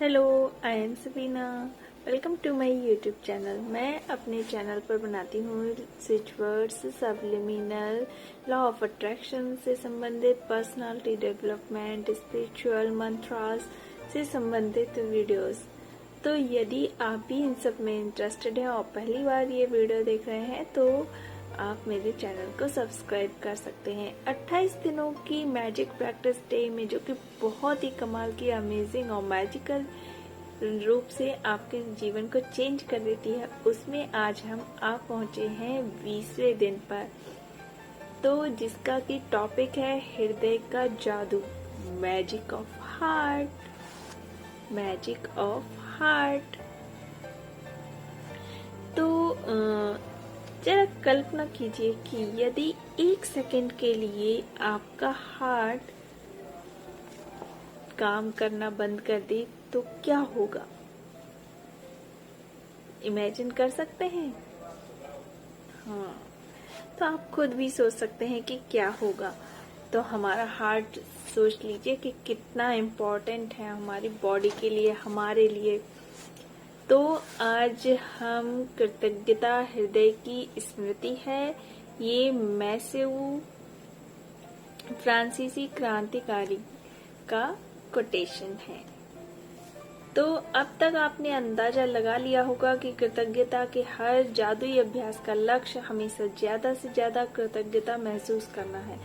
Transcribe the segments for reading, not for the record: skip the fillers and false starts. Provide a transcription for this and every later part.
Hello, I am Sabina. Welcome to my YouTube channel. मैं अपने channel पर बनाती हूँ switch words, subliminal, law of attraction से संबंधित, पर्सनालिटी डेवलपमेंट, स्पिरिचुअल मंत्रास से संबंधित वीडियोस। तो यदि आप भी इन सब में इंटरेस्टेड हैं और पहली बार ये वीडियो देख रहे हैं तो आप मेरे चैनल को सब्सक्राइब कर सकते हैं। 28 दिनों की मैजिक प्रैक्टिस डे में, जो कि बहुत ही कमाल की, अमेजिंग और मैजिकल रूप से आपके जीवन को चेंज कर देती है, उसमें आज हम आ पहुंचे हैं 20वें दिन पर। तो जिसका की टॉपिक है हृदय का जादू, magic of heart. Magic of heart. तो जरा कल्पना कीजिए कि यदि 1 सेकंड के लिए आपका हार्ट काम करना बंद कर दे तो क्या होगा? इमेजिन कर सकते हैं? हाँ, तो आप खुद भी सोच सकते हैं कि क्या होगा। तो हमारा हार्ट सोच लीजिए कि कितना इम्पोर्टेंट है हमारी बॉडी के लिए, हमारे लिए। तो आज हम कृतज्ञता हृदय की स्मृति है, ये मैसेव फ्रांसीसी क्रांतिकारी का कोटेशन है। तो अब तक आपने अंदाजा लगा लिया होगा कि कृतज्ञता के हर जादुई अभ्यास का लक्ष्य हमेशा ज्यादा से ज्यादा कृतज्ञता महसूस करना है।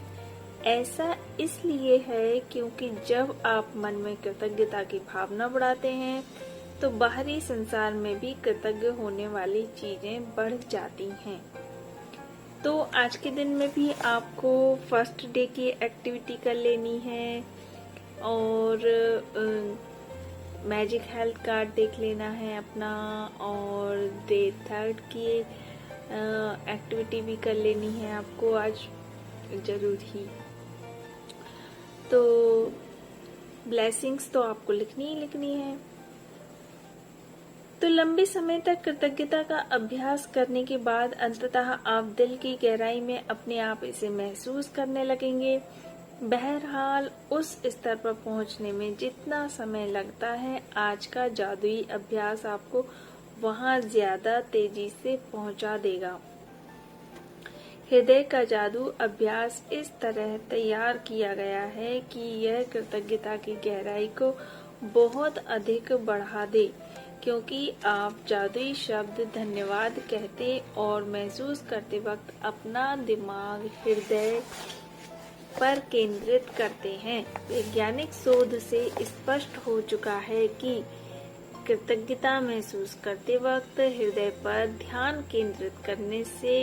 ऐसा इसलिए है क्योंकि जब आप मन में कृतज्ञता की भावना बढ़ाते हैं तो बाहरी संसार में भी कृतज्ञ होने वाली चीजें बढ़ जाती हैं। तो आज के दिन में भी आपको फर्स्ट डे की एक्टिविटी कर लेनी है और मैजिक हेल्थ कार्ड देख लेना है अपना, और डे 3 की एक्टिविटी भी कर लेनी है आपको आज जरूर ही। तो ब्लेसिंग्स तो आपको लिखनी ही लिखनी है। तो लंबे समय तक कृतज्ञता का अभ्यास करने के बाद अंततः आप दिल की गहराई में अपने आप इसे महसूस करने लगेंगे। बहरहाल उस स्तर पर पहुंचने में जितना समय लगता है, आज का जादुई अभ्यास आपको वहां ज्यादा तेजी से पहुंचा देगा। हृदय का जादू अभ्यास इस तरह तैयार किया गया है कि यह कृतज्ञता की गहराई को बहुत अधिक बढ़ा दे, क्योंकि आप जादुई शब्द धन्यवाद कहते और महसूस करते वक्त अपना दिमाग हृदय पर केंद्रित करते हैं। वैज्ञानिक शोध से स्पष्ट हो चुका है कि कृतज्ञता महसूस करते वक्त हृदय पर ध्यान केंद्रित करने से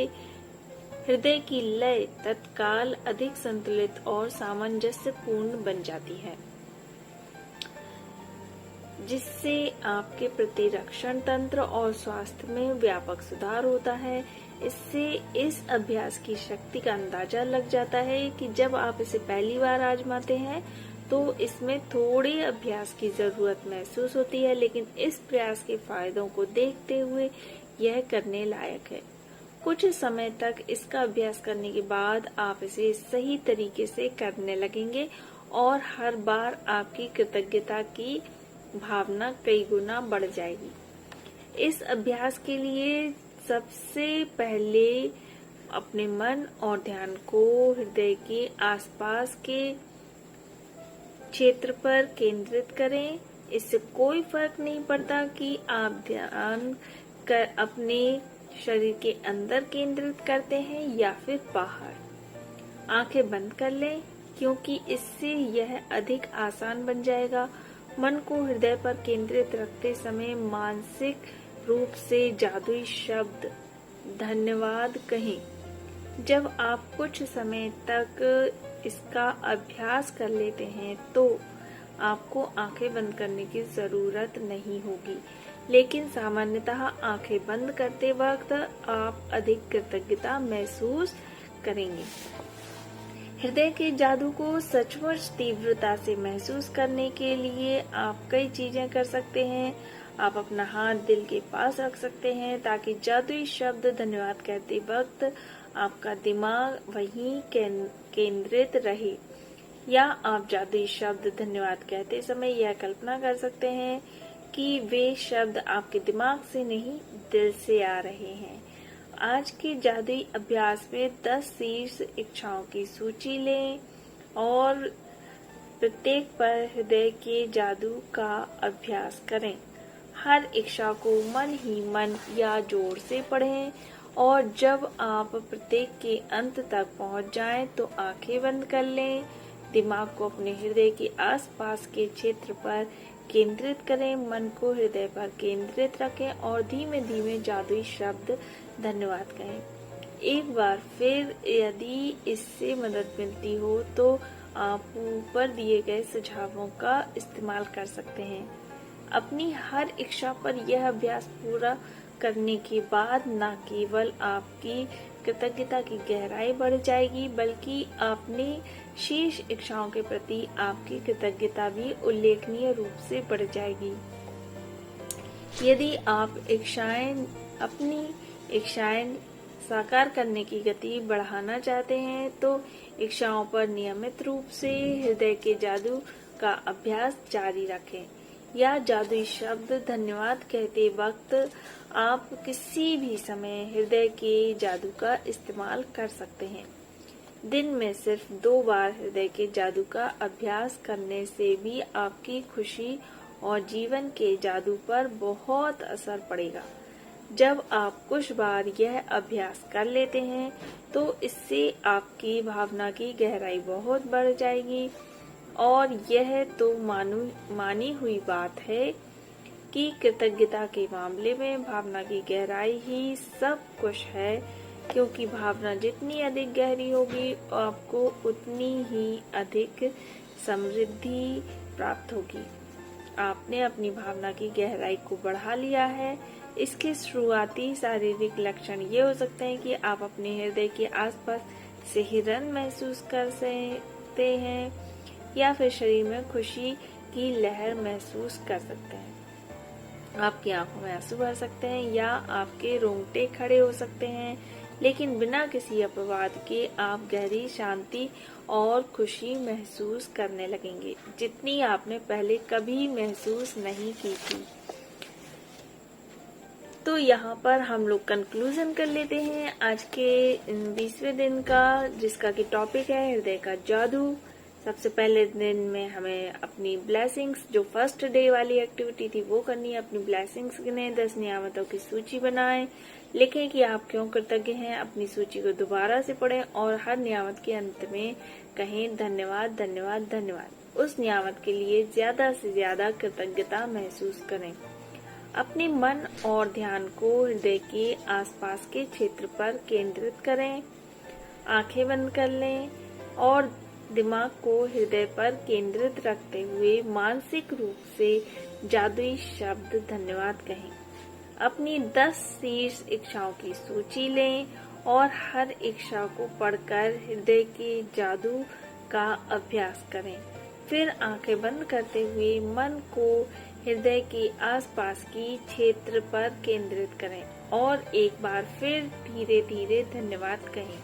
हृदय की लय तत्काल अधिक संतुलित और सामंजस्यपूर्ण बन जाती है, जिससे आपके प्रतिरक्षण तंत्र और स्वास्थ्य में व्यापक सुधार होता है। इससे इस अभ्यास की शक्ति का अंदाजा लग जाता है कि जब आप इसे पहली बार आजमाते हैं तो इसमें थोड़े अभ्यास की जरूरत महसूस होती है, लेकिन इस प्रयास के फायदों को देखते हुए यह करने लायक है। कुछ समय तक इसका अभ्यास करने के बाद आप इसे सही तरीके से करने लगेंगे और हर बार आपकी कृतज्ञता की भावना कई गुना बढ़ जाएगी। इस अभ्यास के लिए सबसे पहले अपने मन और ध्यान को हृदय के आसपास के क्षेत्र पर केंद्रित करें। इससे कोई फर्क नहीं पड़ता कि आप ध्यान कर अपने शरीर के अंदर केंद्रित करते हैं या फिर बाहर। आंखें बंद कर लें, क्योंकि इससे यह अधिक आसान बन जाएगा। मन को हृदय पर केंद्रित रखते समय मानसिक रूप से जादुई शब्द धन्यवाद कहें। जब आप कुछ समय तक इसका अभ्यास कर लेते हैं तो आपको आंखें बंद करने की जरूरत नहीं होगी, लेकिन सामान्यतः आंखें बंद करते वक्त आप अधिक कृतज्ञता महसूस करेंगे। हृदय के जादू को सचमुच तीव्रता से महसूस करने के लिए आप कई चीजें कर सकते हैं। आप अपना हाथ दिल के पास रख सकते हैं ताकि जादुई शब्द धन्यवाद कहते वक्त आपका दिमाग वहीं केंद्रित रहे। या आप जादुई शब्द धन्यवाद कहते समय यह कल्पना कर सकते हैं कि वे शब्द आपके दिमाग से नहीं, दिल से आ रहे हैं। आज के जादुई अभ्यास में 10 शीर्ष इच्छाओं की सूची लें और प्रत्येक पर हृदय के जादू का अभ्यास करें। हर इच्छा को मन ही मन या जोर से पढ़ें और जब आप प्रत्येक के अंत तक पहुंच जाएं तो आंखें बंद कर लें। दिमाग को अपने हृदय के आसपास के क्षेत्र पर केंद्रित करें। मन को हृदय पर केंद्रित रखें और धीमे धीमे जादुई शब्द धन्यवाद कहें। एक बार फिर यदि इससे मदद मिलती हो तो आप ऊपर दिए गए सुझावों का इस्तेमाल कर सकते हैं। अपनी हर इच्छा पर यह अभ्यास पूरा करने के बाद न केवल आपकी कृतज्ञता की गहराई बढ़ जाएगी बल्कि अपनी शीर्ष इच्छाओं के प्रति आपकी कृतज्ञता भी उल्लेखनीय रूप से बढ़ जाएगी। यदि आप अपनी इच्छाएं साकार करने की गति बढ़ाना चाहते हैं तो इच्छाओं पर नियमित रूप से हृदय के जादू का अभ्यास जारी रखें। या जादुई शब्द धन्यवाद कहते वक्त आप किसी भी समय हृदय के जादू का इस्तेमाल कर सकते हैं। दिन में सिर्फ 2 बार हृदय के जादू का अभ्यास करने से भी आपकी खुशी और जीवन के जादू पर बहुत असर पड़ेगा। जब आप कुछ बार यह अभ्यास कर लेते हैं तो इससे आपकी भावना की गहराई बहुत बढ़ जाएगी और यह तो मानी हुई बात है कि कृतज्ञता के मामले में भावना की गहराई ही सब कुछ है, क्योंकि भावना जितनी अधिक गहरी होगी आपको उतनी ही अधिक समृद्धि प्राप्त होगी। आपने अपनी भावना की गहराई को बढ़ा लिया है। इसके शुरुआती शारीरिक लक्षण ये हो सकते हैं कि आप अपने हृदय के आसपास सिहरन महसूस कर सकते हैं या फिर शरीर में खुशी की लहर महसूस कर सकते हैं। आपकी आंखों में आंसू भर सकते हैं या आपके रोंगटे खड़े हो सकते हैं, लेकिन बिना किसी अपवाद के आप गहरी शांति और खुशी महसूस करने लगेंगे, जितनी आपने पहले कभी महसूस नहीं की थी। तो यहाँ पर हम लोग कंक्लूजन कर लेते हैं आज के 20वें दिन का, जिसका कि टॉपिक है हृदय का जादू। सबसे पहले दिन में हमें अपनी ब्लेसिंग्स, जो फर्स्ट डे वाली एक्टिविटी थी वो करनी है। अपनी ब्लेसिंग्स गिने, 10 नियामतों की सूची बनाएं, लिखें कि आप क्यों कृतज्ञ हैं। अपनी सूची को दोबारा से पढ़ें और हर नियामत के अंत में कहें धन्यवाद धन्यवाद धन्यवाद। उस नियामत के लिए ज्यादा से ज्यादा कृतज्ञता महसूस करें। अपने मन और ध्यान को हृदय के आसपास के क्षेत्र पर केंद्रित करें। आंखें बंद कर लें और दिमाग को हृदय पर केंद्रित रखते हुए मानसिक रूप से जादुई शब्द धन्यवाद कहें। अपनी 10 शीर्ष इच्छाओं की सूची लें और हर इच्छा को पढ़कर हृदय के जादू का अभ्यास करें। फिर आंखें बंद करते हुए मन को हृदय के आसपास की क्षेत्र पर केंद्रित करें और एक बार फिर धीरे धीरे धन्यवाद कहें।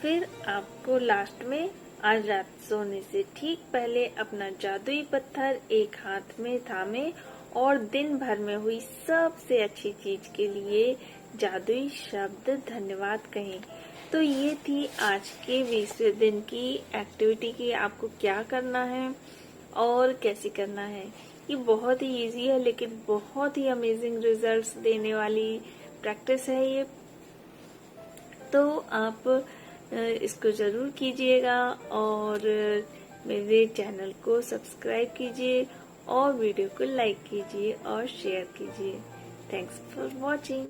फिर आपको लास्ट में आज रात सोने से ठीक पहले अपना जादुई पत्थर एक हाथ में थामे और दिन भर में हुई सबसे अच्छी चीज के लिए जादुई शब्द धन्यवाद कहें। तो ये थी आज के 20वें दिन की एक्टिविटी की आपको क्या करना है और कैसे करना है। ये बहुत ही इजी है लेकिन बहुत ही अमेजिंग रिजल्ट्स देने वाली प्रैक्टिस है ये। तो आप इसको जरूर कीजिएगा और मेरे चैनल को सब्सक्राइब कीजिए और वीडियो को लाइक कीजिए और शेयर कीजिए। Thanks for watching.